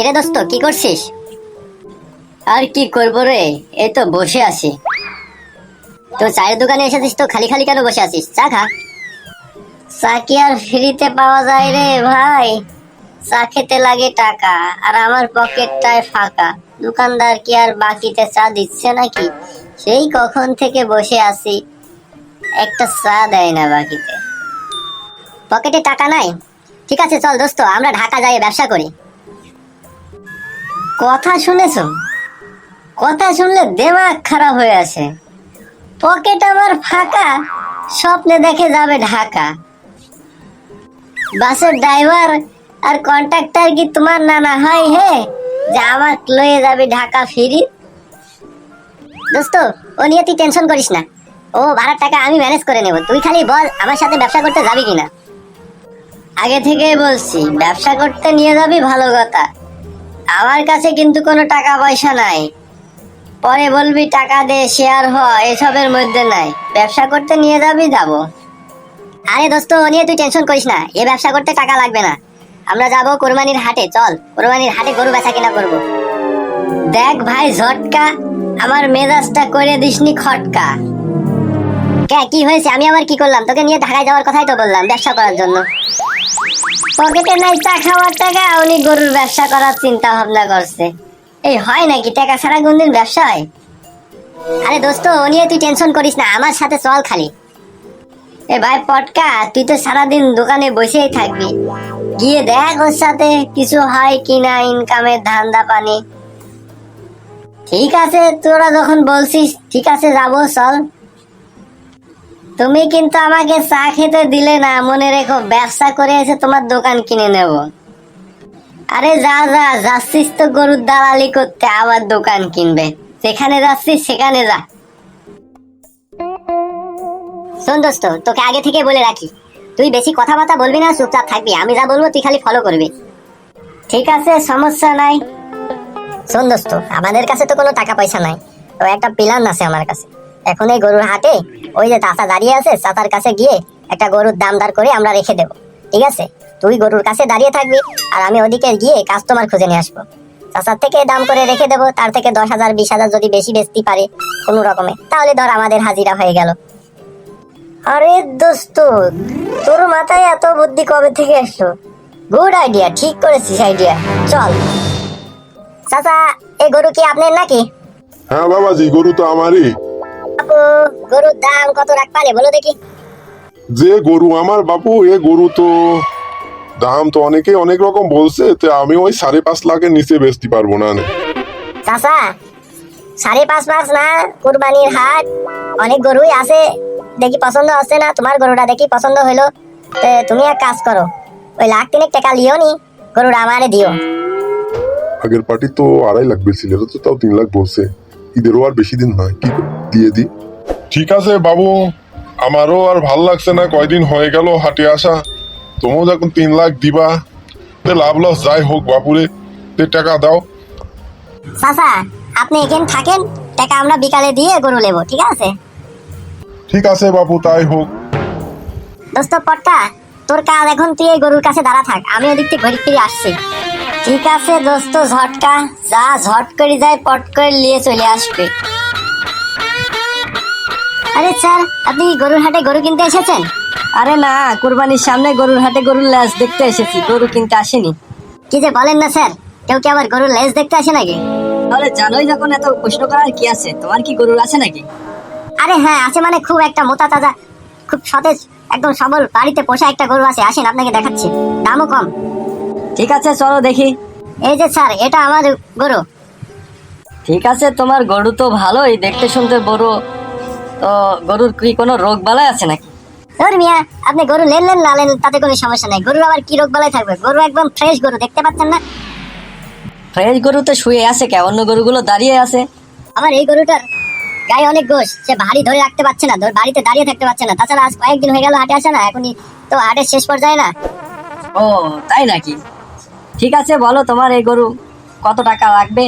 কিরে দোস্ত, কি করছিস? আর কি করবো রে, এই তো বসে আছি। তো চায়ের দোকানে এসেছিস তো খালি খালি কেন বসে আছিস? চা খা। চা কি আর ফ্রিতে পাওয়া যায় রে ভাই? চা খেতে লাগে টাকা, আর আমার পকেটটায় ফাঁকা। দোকানদার কি আর বাকিতে চা দিচ্ছে নাকি? সেই কখন থেকে বসে আছি, একটা চা দেয় না বাকিতে। পকেটে টাকা নাই? ঠিক আছে চল দোস্ত, আমরা ঢাকা যাই ব্যবসা করি। কথা শুনেছো? কথা শুনলে দেমাগ খারাপ হয়ে আছে। পকেট আমার ফাঁকা, স্বপ্নে দেখে যাবে ঢাকা। বাসের ড্রাইভার আর কন্ট্রাক্টর কি তোমার নানা হয় হে, যে আমার লয়ে যাবে ঢাকা ফিরি? দোস্ত, ও নিয়ে তুই টেনশন করিস না। ও ভাড়ার টাকা আমি ম্যানেজ করে নেব, তুই খালি বল আমার সাথে ব্যবসা করতে যাবি কিনা। আগে থেকেই বলছি, ব্যবসা করতে নিয়ে যাবি ভালো কথা। আমার কাছে কিন্তু কোনো টাকা পয়সা নাই। পরে বলবি টাকা দে, শেয়ার হ, এসবের মধ্যে নাই। ব্যবসা করতে নিয়ে যাবি, যাবো। আরে দোস্ত, ও নিয়ে তুই টেনশন করিস না, এ ব্যবসা করতে টাকা লাগবে না। আমরা যাবো কোরবানির হাটে, চল কোরবানির হাটে গরু বেচা কিনা করবো। দেখ ভাই ঝটকা, আমার মেজাজটা করে দিসনি খটকা। কে কি হয়েছে? আমি আবার কি করলাম? তোকে নিয়ে ঢাকায় যাওয়ার কথাই তো বললাম, ব্যবসা করার জন্য। পকেটে নাই চা খাওয়ার টাকা, উনি গরুর ব্যবসা করার চিন্তা ভাবনা করছে। এই হয় নাকি? টাকা ছাড়া কোনদিন ব্যবসা হয়? আরে দোস্ত, ও নিয়ে তুই টেনশন করিস না, আমার সাথে চল খালি। এ ভাই পটকা, তুই তো সারাদিন দোকানে বসেই থাকবি, গিয়ে দেখ ওর সাথে কিছু হয় কিনা, ইনকামের ধান্দা পানি। ঠিক আছে, তোরা যখন বলছিস, ঠিক আছে যাবো, চল। তুমি কিন্তু আমাকে চা খেতে দিলে না, মনে রেখো। ব্যবসা করে এসে তোমার দোকান কিনে নেব। আরে যা যা, যাচ্ছিস তো গরুর দালালি করতে, আবার দোকান কিনবে? যেখানে যাচ্ছিস সেখানে যা। শোন দোস্ত, তোকে আগে থেকে বলে রাখি, তুই বেশি কথাবার্তা বলবি না, চুপচাপ থাকবি। আমি যা বলবো তুই খালি ফলো করবি। ঠিক আছে, সমস্যা নাই। শোন দোস্ত, আমাদের কাছে তো কোনো টাকা পয়সা নাই, তো একটা প্ল্যান আছে আমার কাছে। এখন এই গরুর হাটে ওই যে চাচা দাঁড়িয়ে আছে, চাচার কাছে গিয়ে একটা গরুর দাম দর করে আমরা রেখে দেবো। ঠিক আছে? তুই গরুর কাছে দাঁড়িয়ে থাকবি, আর আমি ওদিকে গিয়ে কাস্টমার খুঁজে নিয়ে আসবো। চাচার থেকে দাম করে রেখে দেবো, তার থেকে 10,000 20,000 যদি বেশি বেচতে পারে কোনো রকমে, তাহলে ধর আমাদের হাজিরা হয়ে গেল। আরে দোস্ত, তোর মাথায় এত বুদ্ধি কবে থেকে আসলো? গুড আইডিয়া, ঠিক করেছিস আইডিয়া। চল। চাচা, এই গরু কি আপনার নাকি? হ্যাঁ বাবাজি, গরু তো আমারই। আপু, গরুর দাম কত রাখপালে বলো দেখি। যে গরু আমার বাপু, এ গরু তো দাম তো অনেকে অনেক রকম বলছে, তো আমি ওই 5.5 লাখের নিচে বেচতে পারবো না। চাচা, 5.5 লাখ না, কুরবানির হাট, অনেক গরুই আছে। দেখি পছন্দ হচ্ছে না, তোমার গরুটা দেখি পছন্দ হইলো, তুমি এক কাজ করো, ওই 1.3 লাখ টাকা লিও নি, গরুটা আমারে দিও। আগের পার্টি তো 2.5 লাখ বেচছিল, তো তাও 3 লাখ বলছে। ঈদেরও আর বেশি দিন নয়, কি দিয়ে দি। ঠিক আছে বাবু, আমারও আর ভাল লাগছে না, কয়দিন হয়ে গেল হাটে আসা। তোমরা যখন 3 লাখ দিবা, তে লাভ লস যাই হোক বাপুরে, তে টাকা দাও। চাচা, আপনি এখানে থাকেন, টাকা আমরা বিকালে দিয়ে গরু নেবো, ঠিক আছে? ঠিক আছে বাপু, তাই হোক। দোস্ত পট্টা, তোর কাজ এখন, তুই এই গরুর কাছে দাঁড়া থাক, আমি ওদিক থেকে ঘুরে ফিরে আসছি। ঠিক আছে দোস্ত, ঝটকা যা, ঝট করে যায়, পট করে নিয়ে চলে আসবে। আরে স্যার, আপনি গরুর হাটে গরু কিনতে এসেছেন? আরে না, কুরবানির সামনে গরুর হাটে গরুর লেজ দেখতে এসেছি, গরু কিনতে আসেনি। কি যে বলেন না স্যার, কেউ কি আবার গরুর লেজ দেখতে আসে নাকি? তাহলে জানোই যখন, এত প্রশ্ন করার কি আছে? তোমার কি গরুর আছে নাকি? আরে হ্যাঁ আছে, মানে খুব একটা মোটা তাজা, খুব সতেজ, একদম সবল, বাড়িতে পোষা একটা গরু আছে। আসেন, আপনাকে দেখাচ্ছি, দামও কম। ঠিক আছে, চলো দেখি। এই যে স্যার, এটা আমার গরু। ঠিক আছে, তোমার গরু তো ভালোই দেখতে শুনতে বড়। তো গরুর কি কোনো রোগ বালাই আছে নাকি? ধর মিয়া, আপনি গরু নেন না নেন, তাতে কোনো সমস্যা নাই। গরুর আবার কি রোগ বালাই থাকবে? গরু একদম ফ্রেশ গরু, দেখতে পাচ্ছেন না? ফ্রেশ গরু তো শুয়ে আছে কে? অন্য গরুগুলো দাঁড়িয়ে আছে। আমার এই গরুটার গায়ে অনেক গোশ, সে ভারী ধরে রাখতে পারছে না, বাড়িতে দাঁড়িয়ে থাকতে পারছে না। তাছাড়া আজ কয়েকদিন হয়ে গেল হাটে আসে না, এখনই তো হাটের শেষ পর্যায়ে না। ও তাই নাকি? ঠিক আছে, বলো তোমার এই গরু কত টাকা লাগবে?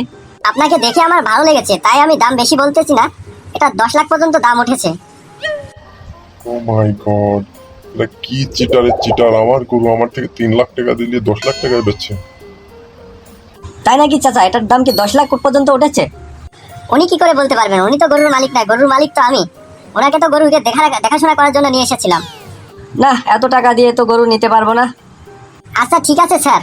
আপনাকে দেখে আমার ভালো লেগেছে, তাই আমি দাম বেশি বলতেছি না, এটা 10 লাখ পর্যন্ত দাম উঠেছে। ও মাই গড, এটা কি চিটারের চিটার! আমার গরু আমার থেকে 3 লাখ টাকা দিলে 10 লাখ টাকায় বেচছে। তাই নাকি চাচা? এটার দাম কি 10 লাখ পর্যন্ত উঠেছে? উনি কি করে বলতে পারবেন? উনি তো গরুর মালিক না, গরুর মালিক তো আমি। ওনাকে তো গরুকে দেখাশোনা করার জন্য নিয়ে এসেছিলাম। না, এত টাকা দিয়ে তো গরু নিতে পারবো না। আচ্ছা ঠিক আছে স্যার,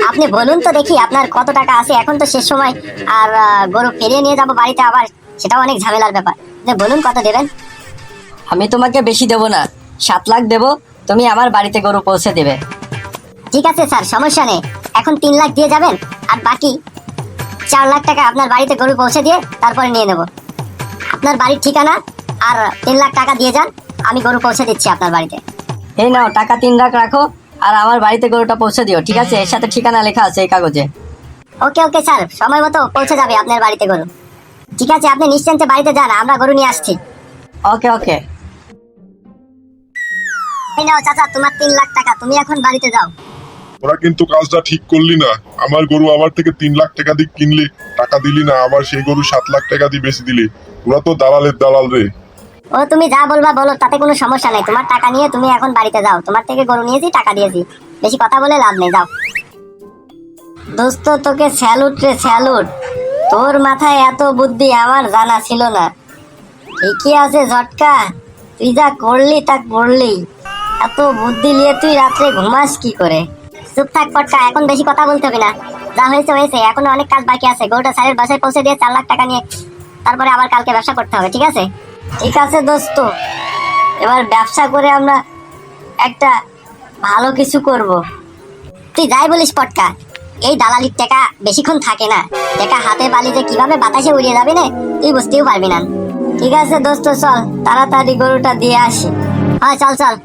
আপনি বলুন তো দেখি আপনার কত টাকা আছে। এখন তো শেষ সময়, আর গরু ফিরিয়ে নিয়ে যাবো বাড়িতে আবার, সেটাও অনেক ঝামেলার ব্যাপার। যে বলুন কত দেবেন। আমি তোমাকে বেশি দেবো না, 7 লাখ দেবো, তুমি আমার বাড়িতে গরু পৌঁছে দেবে। ঠিক আছে স্যার, সমস্যা নেই। এখন 3 লাখ দিয়ে যাবেন, আর বাকি 4 লাখ টাকা আপনার বাড়িতে গরু পৌঁছে দিয়ে তারপরে নিয়ে নেব। আপনার বাড়ির ঠিকানা আর 3 লাখ টাকা দিয়ে যান, আমি গরু পৌঁছে দিচ্ছি আপনার বাড়িতে। এই নাও টাকা, 3 লাখ রাখো, আর আমার বাড়িতে গরুটা পৌঁছে দিও, ঠিক আছে? এর সাথে ঠিকানা লেখা আছে এই কাগজে। ওকে ওকে স্যার, সময় মতো পৌঁছে যাবে আপনার বাড়িতে গরু। ঠিক আছে, আপনি নিশ্চিন্তে বাড়িতে যান, আমরা গরু নিয়ে আসছি। ওকে ওকে। এই নাও চাচা, তোমার 3 লাখ টাকা, তুমি এখন বাড়িতে যাও। ওরা কিন্তু কাজটা ঠিক করলি না। আমার গরু আমার থেকে 3 লাখ টাকা দিয়ে কিনলি, টাকা দিলি না, আবার সেই গরু 7 লাখ টাকা দিয়ে বেশি দিলি। ওরা তো দালালের দালাল রে। ও তুমি যা বলবা বলো, তাতে কোনো সমস্যা নেই। তোমার টাকা নিয়ে তুমি এখন বাড়িতে যাও। তোমার থেকে গরু নিয়েছি, টাকা দিয়েছি, বেশি কথা বলে লাভ নেই, যাও। দোস্ত তোকে স্যালুট রে স্যালুট, তোর মাথায় এত বুদ্ধি আমার জানা ছিল না। ঠিকই আছে ঝটকা, তুই যা করলি তা করলি। এত বুদ্ধি নিয়ে তুই রাত্রে ঘুমাস কি করে? চুপ থাক পটকা, এখন বেশি কথা বলতে হবে না। যা হয়েছে হয়েছে, এখনো অনেক কাজ বাকি আছে। গরুটা স্যারের বাসায় পৌঁছে দিয়ে 4 লাখ টাকা নিয়ে তারপরে আবার কালকে ব্যবসা করতে হবে, ঠিক আছে? ঠিক আছে দোস্ত, এবার ব্যবসা করে আমরা একটা ভালো কিছু করব। তুই যাই বলিস পটকা, এই দালালির টাকা বেশিক্ষণ থাকে না। টাকা হাতে বালি যে কিভাবে বাতাসে উড়িয়ে যাবে না, তুই বুঝতেও পারবি না। ঠিক আছে দোস্ত, চল তাড়াতাড়ি গরুটা দিয়ে আসি। হ্যাঁ চল চল।